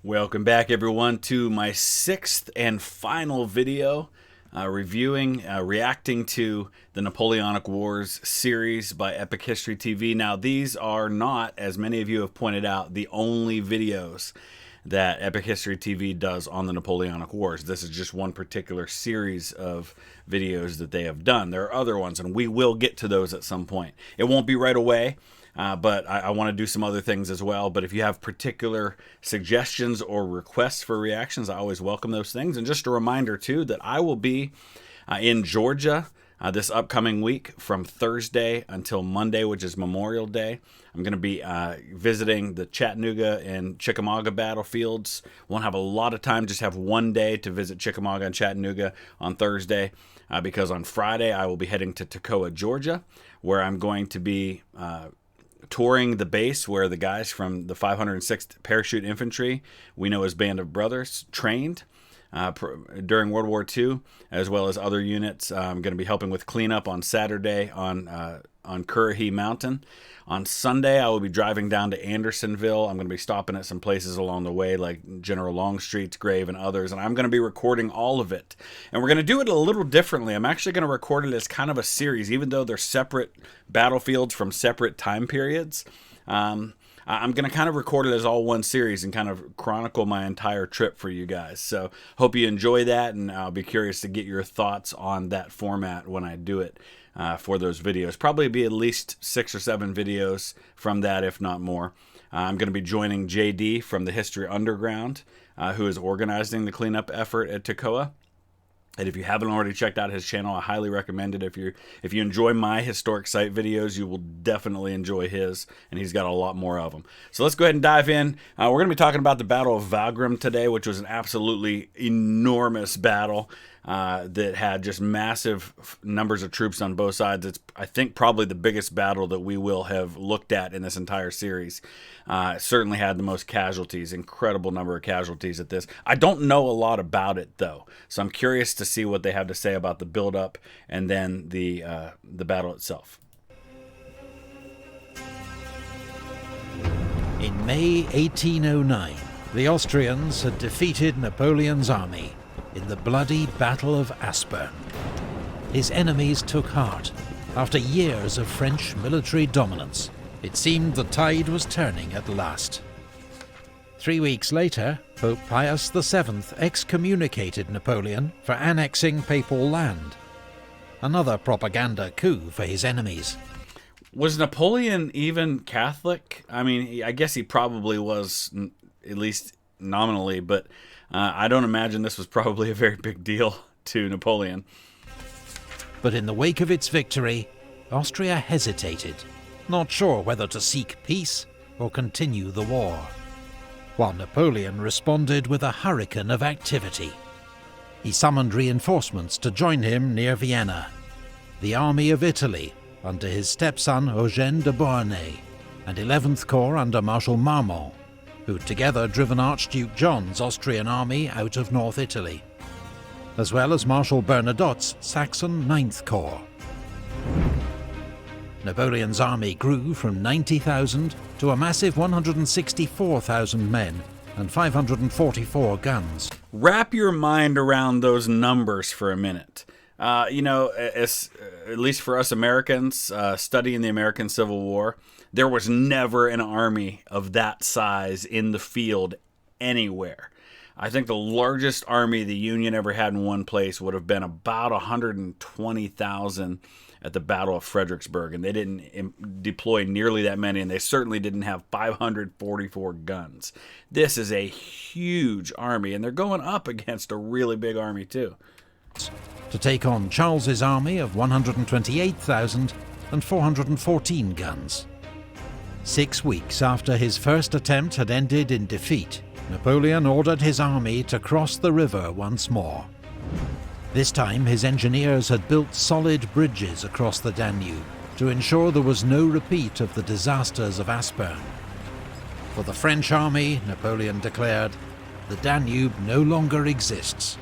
Welcome back, everyone, to my sixth and final video reacting to the Napoleonic Wars series by Epic History TV. Now, these are not, as many of you have pointed out, the only videos that Epic History TV does on the Napoleonic Wars. This is just one particular series of videos that they have done. There are other ones, and we will get to those at some point. It won't be right away. But I want to do some other things as well. But if you have particular suggestions or requests for reactions, I always welcome those things. And just a reminder, too, that I will be in Georgia this upcoming week from Thursday until Monday, which is Memorial Day. I'm going to be visiting the Chattanooga and Chickamauga battlefields. Won't have a lot of time, just have one day to visit Chickamauga and Chattanooga on Thursday. Because on Friday, I will be heading to Toccoa, Georgia, where I'm going to be touring the base where the guys from the 506th Parachute Infantry, we know as Band of Brothers, trained during World War II, as well as other units. I'm going to be helping with cleanup on Saturday on Currahee Mountain. On Sunday, I will be driving down to Andersonville. I'm going to be stopping at some places along the way, like General Longstreet's grave and others, and I'm going to be recording all of it. And we're going to do it a little differently. I'm actually going to record it as kind of a series, even though they're separate battlefields from separate time periods. I'm going to kind of record it as all one series and kind of chronicle my entire trip for you guys. So hope you enjoy that, and I'll be curious to get your thoughts on that format when I do it for those videos. Probably be at least 6 or 7 videos from that, if not more. I'm going to be joining JD from the History Underground, who is organizing the cleanup effort at Toccoa. And if you haven't already checked out his channel, I highly recommend it. If you enjoy my historic site videos, you will definitely enjoy his, and he's got a lot more of them. So let's go ahead and dive in. We're going to be talking about the Battle of Wagram today, which was an absolutely enormous battle that had just massive numbers of troops on both sides. It's, I think, probably the biggest battle that we will have looked at in this entire series. It certainly had the most casualties, incredible number of casualties at this. I don't know a lot about it, though, so I'm curious to see what they have to say about the build-up and then the battle itself. In May 1809, the Austrians had defeated Napoleon's army in the bloody Battle of Aspern. His enemies took heart. After years of French military dominance, it seemed the tide was turning at last. 3 weeks later, Pope Pius VII excommunicated Napoleon for annexing papal land. Another propaganda coup for his enemies. Was Napoleon even Catholic? I mean, I guess he probably was, at least nominally, but I don't imagine this was probably a very big deal to Napoleon. But in the wake of its victory, Austria hesitated, not sure whether to seek peace or continue the war, while Napoleon responded with a hurricane of activity. He summoned reinforcements to join him near Vienna, the Army of Italy under his stepson Eugène de Beauharnais, and 11th Corps under Marshal Marmont, who'd together driven Archduke John's Austrian army out of North Italy, as well as Marshal Bernadotte's Saxon 9th Corps. Napoleon's army grew from 90,000 to a massive 164,000 men and 544 guns. Wrap your mind around those numbers for a minute. You know, at least for us Americans studying the American Civil War, there was never an army of that size in the field anywhere. I think the largest army the Union ever had in one place would have been about 120,000 at the Battle of Fredericksburg, and they didn't deploy nearly that many, and they certainly didn't have 544 guns. This is a huge army, and they're going up against a really big army too. To take on Charles's army of 128,000 and 414 guns. 6 weeks after his first attempt had ended in defeat, Napoleon ordered his army to cross the river once more. This time his engineers had built solid bridges across the Danube to ensure there was no repeat of the disasters of Aspern. For the French army, Napoleon declared, the Danube no longer exists.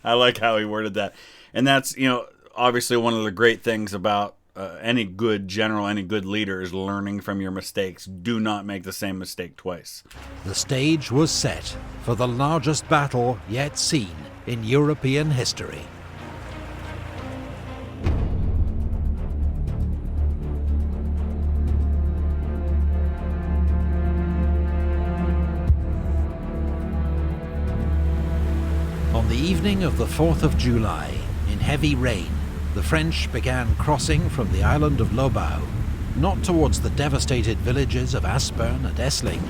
I like how he worded that. And that's, you know, obviously one of the great things about any good general, any good leader is learning from your mistakes. Do not make the same mistake twice. The stage was set for the largest battle yet seen in European history. On the evening of the 4th of July, in heavy rain, the French began crossing from the island of Lobau, not towards the devastated villages of Aspern and Essling,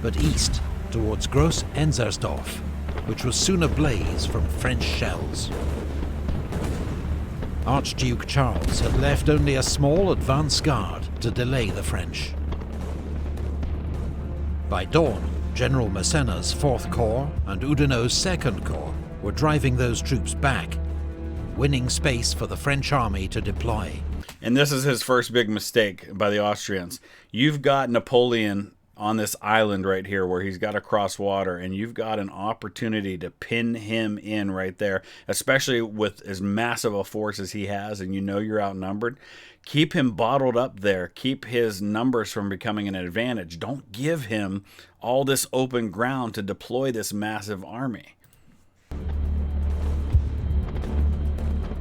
but east towards Gross Enzersdorf, which was soon ablaze from French shells. Archduke Charles had left only a small advance guard to delay the French. By dawn, General Massena's 4th Corps and Oudinot's 2nd Corps were driving those troops back, winning space for the French army to deploy. And this is his first big mistake by the Austrians. You've got Napoleon on this island right here where he's got to cross water, and you've got an opportunity to pin him in right there, especially with as massive a force as he has, and you know you're outnumbered. Keep him bottled up there. Keep his numbers from becoming an advantage. Don't give him all this open ground to deploy this massive army.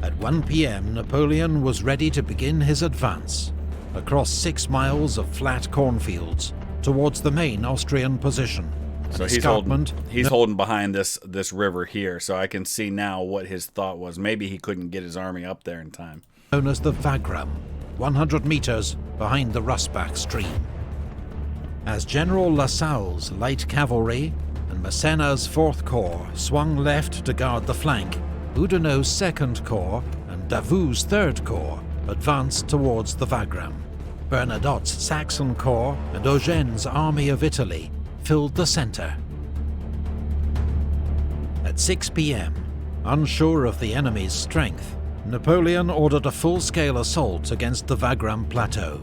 At 1 p.m, Napoleon was ready to begin his advance across 6 miles of flat cornfields towards the main Austrian position. So he's holding behind this river here, so I can see now what his thought was. Maybe he couldn't get his army up there in time. Known as the Wagram, 100 meters behind the Russbach stream. As General Lasalle's light cavalry and Massena's 4th Corps swung left to guard the flank, Oudinot's 2nd Corps and Davout's 3rd Corps advanced towards the Wagram. Bernadotte's Saxon Corps and Eugene's Army of Italy filled the centre. At 6 p.m, unsure of the enemy's strength, Napoleon ordered a full-scale assault against the Wagram Plateau.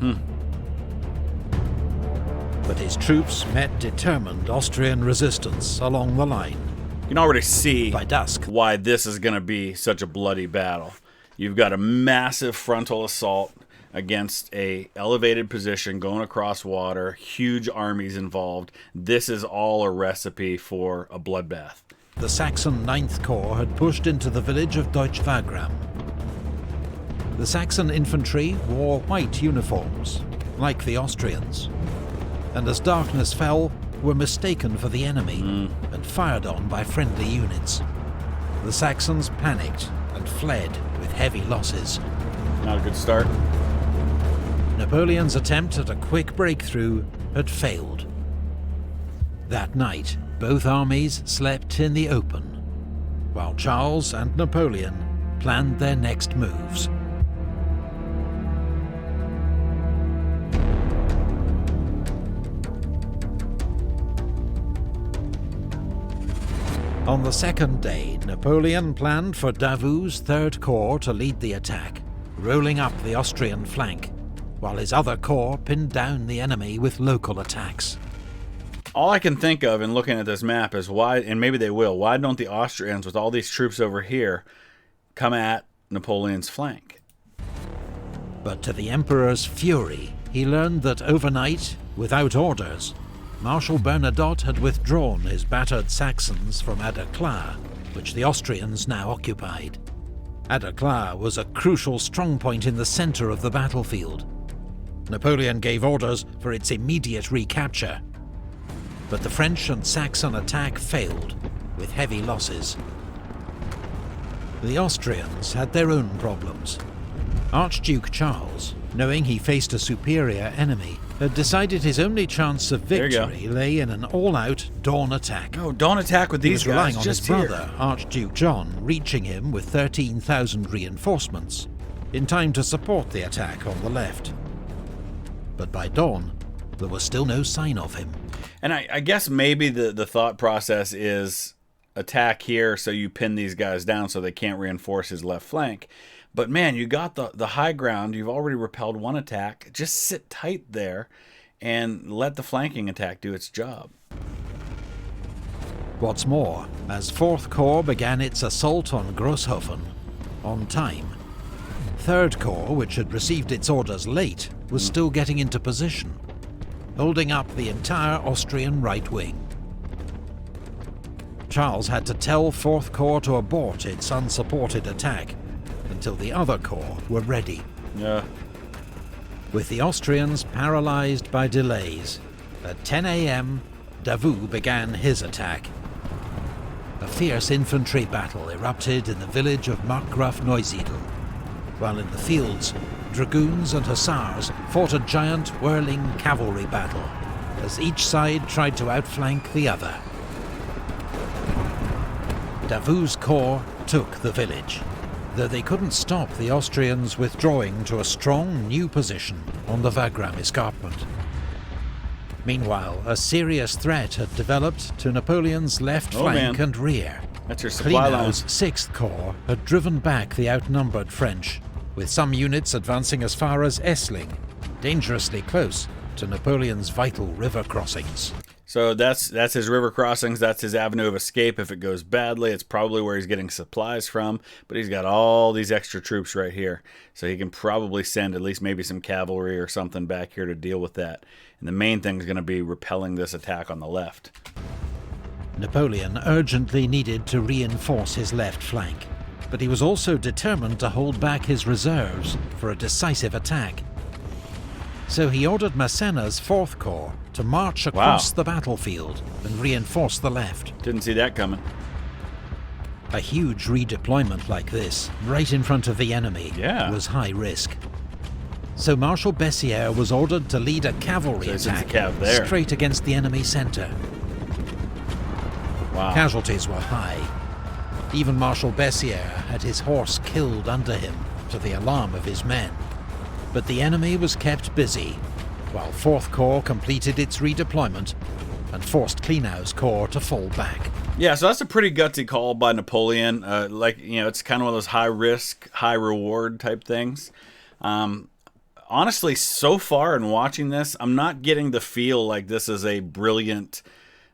But his troops met determined Austrian resistance along the line. You can already see by dusk why this is going to be such a bloody battle. You've got a massive frontal assault against a elevated position going across water, huge armies involved. This is all a recipe for a bloodbath. The Saxon 9th Corps had pushed into the village of Deutsch Wagram. The Saxon infantry wore white uniforms, like the Austrians, and as darkness fell, were mistaken for the enemy and fired on by friendly units. The Saxons panicked and fled with heavy losses. Not a good start. Napoleon's attempt at a quick breakthrough had failed. That night, both armies slept in the open, while Charles and Napoleon planned their next moves. On the second day, Napoleon planned for Davout's 3rd Corps to lead the attack, rolling up the Austrian flank, while his other corps pinned down the enemy with local attacks. All I can think of in looking at this map is why, and maybe they will, why don't the Austrians, with all these troops over here, come at Napoleon's flank? But to the Emperor's fury, he learned that overnight, without orders, Marshal Bernadotte had withdrawn his battered Saxons from Aderklaa, which the Austrians now occupied. Aderklaa was a crucial strongpoint in the centre of the battlefield. Napoleon gave orders for its immediate recapture, but the French and Saxon attack failed, with heavy losses. The Austrians had their own problems. Archduke Charles, knowing he faced a superior enemy, had decided his only chance of victory lay in an all-out dawn attack. Oh, dawn attack with these guys. He was relying on just his brother, Archduke John, reaching him with 13,000 reinforcements, in time to support the attack on the left. But by dawn, there was still no sign of him. And I guess maybe the thought process is attack here so you pin these guys down so they can't reinforce his left flank. But man, you got the high ground. You've already repelled one attack. Just sit tight there and let the flanking attack do its job. What's more, as 4th Corps began its assault on Grosshofen, on time, Third Corps, which had received its orders late, was still getting into position, holding up the entire Austrian right wing. Charles had to tell 4th Corps to abort its unsupported attack until the other corps were ready. Yeah. With the Austrians paralysed by delays, at 10 AM, Davout began his attack. A fierce infantry battle erupted in the village of Markgraf Neusiedl, while in the fields, dragoons and hussars fought a giant whirling cavalry battle, as each side tried to outflank the other. Davout's corps took the village, though they couldn't stop the Austrians withdrawing to a strong new position on the Wagram escarpment. Meanwhile, a serious threat had developed to Napoleon's left flank and rear. That's your supply line. Klenau's 6th Corps had driven back the outnumbered French, with some units advancing as far as Essling, dangerously close to Napoleon's vital river crossings. So that's his river crossings, that's his avenue of escape. If it goes badly, it's probably where he's getting supplies from, but he's got all these extra troops right here. So he can probably send at least maybe some cavalry or something back here to deal with that. And the main thing is going to be repelling this attack on the left. Napoleon urgently needed to reinforce his left flank, but he was also determined to hold back his reserves for a decisive attack. So he ordered Massena's 4th Corps to march across the battlefield and reinforce the left. Didn't see that coming. A huge redeployment like this, right in front of the enemy, was high risk. So Marshal Bessières was ordered to lead a cavalry attack straight against the enemy centre. Wow. Casualties were high. Even Marshal Bessières had his horse killed under him, to the alarm of his men. But the enemy was kept busy, while 4th Corps completed its redeployment and forced Klenau's corps to fall back. Yeah, so that's a pretty gutsy call by Napoleon. It's kind of one of those high-risk, high-reward type things. Honestly, so far in watching this, I'm not getting the feel like this is a brilliant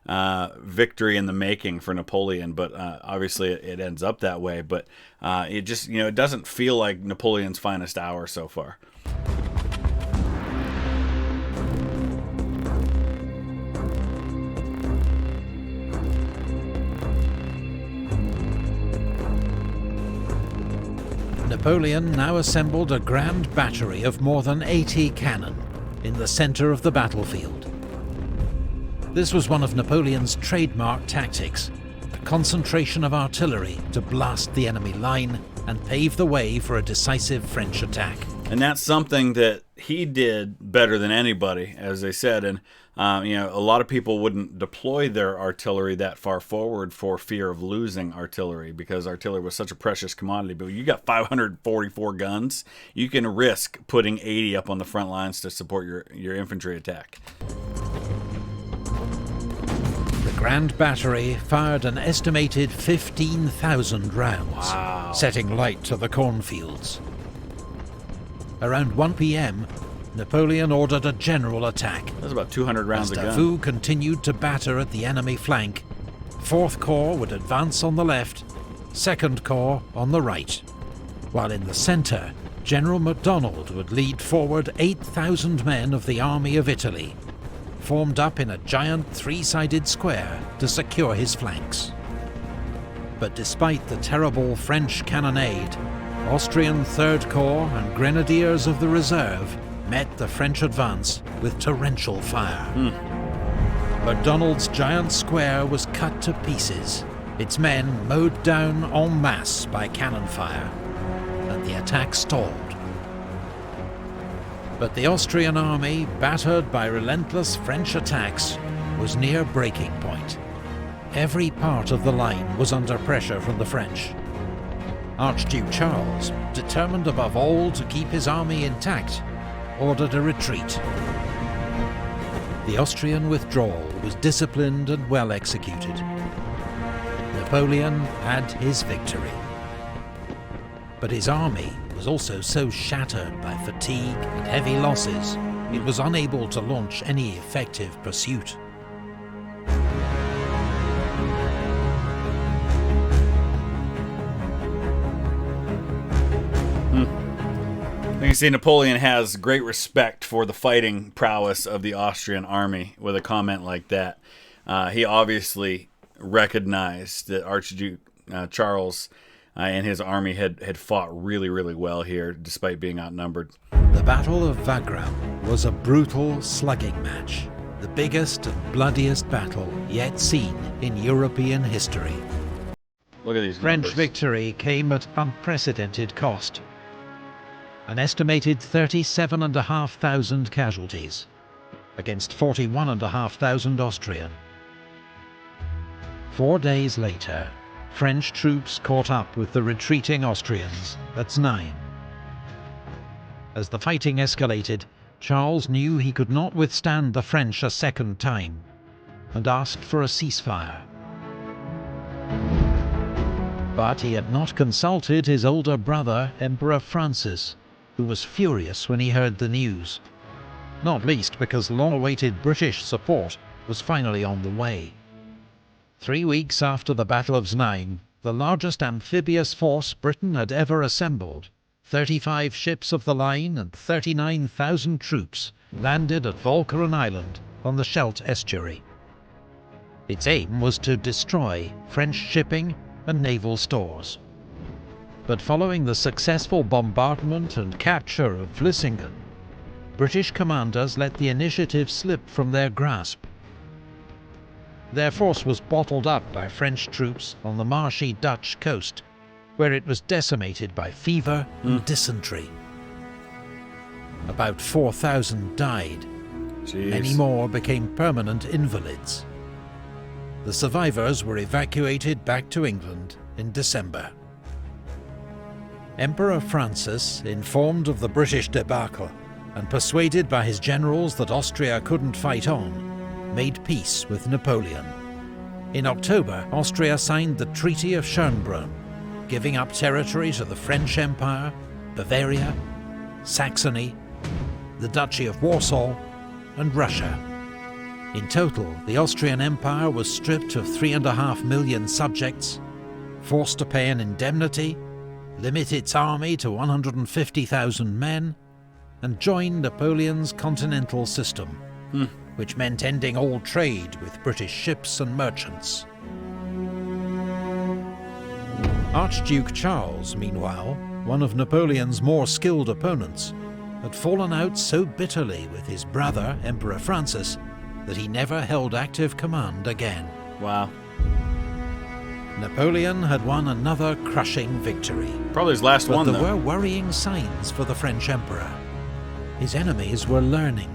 victory in the making for Napoleon, but obviously it ends up that way. But it just, it doesn't feel like Napoleon's finest hour so far. Napoleon now assembled a grand battery of more than 80 cannon in the centre of the battlefield. This was one of Napoleon's trademark tactics, the concentration of artillery to blast the enemy line and pave the way for a decisive French attack. And that's something that he did better than anybody, as they said. And, a lot of people wouldn't deploy their artillery that far forward for fear of losing artillery, because artillery was such a precious commodity. But you got 544 guns, you can risk putting 80 up on the front lines to support your infantry attack. The Grand Battery fired an estimated 15,000 rounds, setting light to the cornfields. Around 1 PM, Napoleon ordered a general attack. That's about 200 rounds a gun. As Davout continued to batter at the enemy flank, 4th Corps would advance on the left, 2nd Corps on the right. While in the centre, General MacDonald would lead forward 8,000 men of the Army of Italy, formed up in a giant three-sided square to secure his flanks. But despite the terrible French cannonade, Austrian 3rd Corps and Grenadiers of the Reserve met the French advance with torrential fire. MacDonald's giant square was cut to pieces, its men mowed down en masse by cannon fire, and the attack stalled. But the Austrian army, battered by relentless French attacks, was near breaking point. Every part of the line was under pressure from the French. Archduke Charles, determined above all to keep his army intact, ordered a retreat. The Austrian withdrawal was disciplined and well executed. Napoleon had his victory. But his army was also so shattered by fatigue and heavy losses, it was unable to launch any effective pursuit. can see Napoleon has great respect for the fighting prowess of the Austrian army with a comment like that. He obviously recognized that Archduke Charles and his army had fought really, really well here, despite being outnumbered. The Battle of Wagram was a brutal slugging match, the biggest and bloodiest battle yet seen in European history. Look at these French numbers. victory came at unprecedented cost. An estimated 37,500 casualties against 41,500 Austrian. 4 days later, French troops caught up with the retreating Austrians at Znaim. As the fighting escalated, Charles knew he could not withstand the French a second time, and asked for a ceasefire. But he had not consulted his older brother, Emperor Francis, who was furious when he heard the news, not least because long-awaited British support was finally on the way. 3 weeks after the Battle of Znaim, the largest amphibious force Britain had ever assembled, 35 ships of the line and 39,000 troops, landed at Walcheren Island on the Scheldt estuary. Its aim was to destroy French shipping and naval stores. But following the successful bombardment and capture of Vlissingen, British commanders let the initiative slip from their grasp. Their force was bottled up by French troops on the marshy Dutch coast, where it was decimated by fever and dysentery. About 4,000 died. Jeez. Many more became permanent invalids. The survivors were evacuated back to England in December. Emperor Francis, informed of the British debacle and persuaded by his generals that Austria couldn't fight on, made peace with Napoleon. In October, Austria signed the Treaty of Schönbrunn, giving up territory to the French Empire, Bavaria, Saxony, the Duchy of Warsaw, and Russia. In total, the Austrian Empire was stripped of 3.5 million subjects, forced to pay an indemnity, limit its army to 150,000 men, and join Napoleon's continental system, which meant ending all trade with British ships and merchants. Archduke Charles, meanwhile, one of Napoleon's more skilled opponents, had fallen out so bitterly with his brother, Emperor Francis, that he never held active command again. Wow. Napoleon had won another crushing victory. Probably his last But one, there though. were worrying signs for the French emperor. His enemies were learning,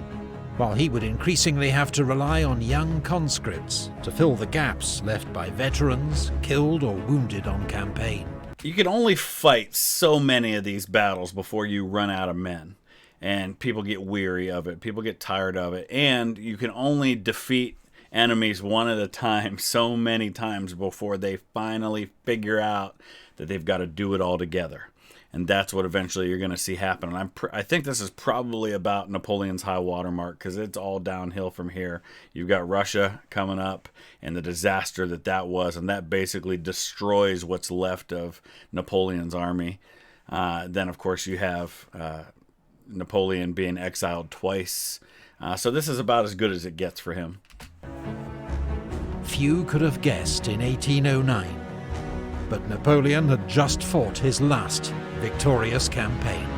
while he would increasingly have to rely on young conscripts to fill the gaps left by veterans killed or wounded on campaign. You can only fight so many of these battles before you run out of men. And people get weary of it. People get tired of it. And you can only defeat enemies one at a time so many times before they finally figure out that they've got to do it all together. And that's what eventually you're going to see happen. And I think this is probably about Napoleon's high water mark, because it's all downhill from here. You've got Russia coming up and the disaster that was, and that basically destroys what's left of Napoleon's army. Then, of course, you have Napoleon being exiled twice. So this is about as good as it gets for him. Few could have guessed in 1809, but Napoleon had just fought his last victorious campaign.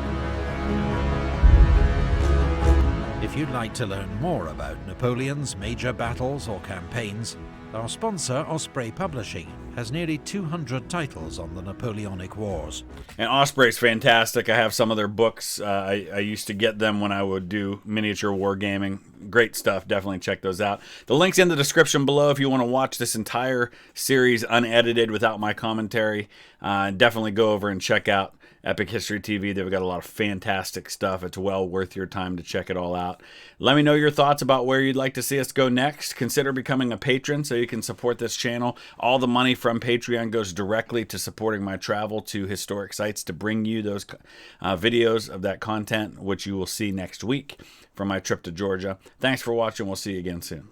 If you'd like to learn more about Napoleon's major battles or campaigns, our sponsor, Osprey Publishing, has nearly 200 titles on the Napoleonic Wars. And Osprey's fantastic. I have some of their books. I used to get them when I would do miniature wargaming. Great stuff. Definitely check those out. The link's in the description below if you want to watch this entire series unedited without my commentary. Definitely go over and check out Epic History TV. They've got a lot of fantastic stuff. It's well worth your time to check it all out. Let me know your thoughts about where you'd like to see us go next. Consider becoming a patron so you can support this channel. All the money from Patreon goes directly to supporting my travel to historic sites to bring you those videos of that content, which you will see next week from my trip to Georgia. Thanks for watching. We'll see you again soon.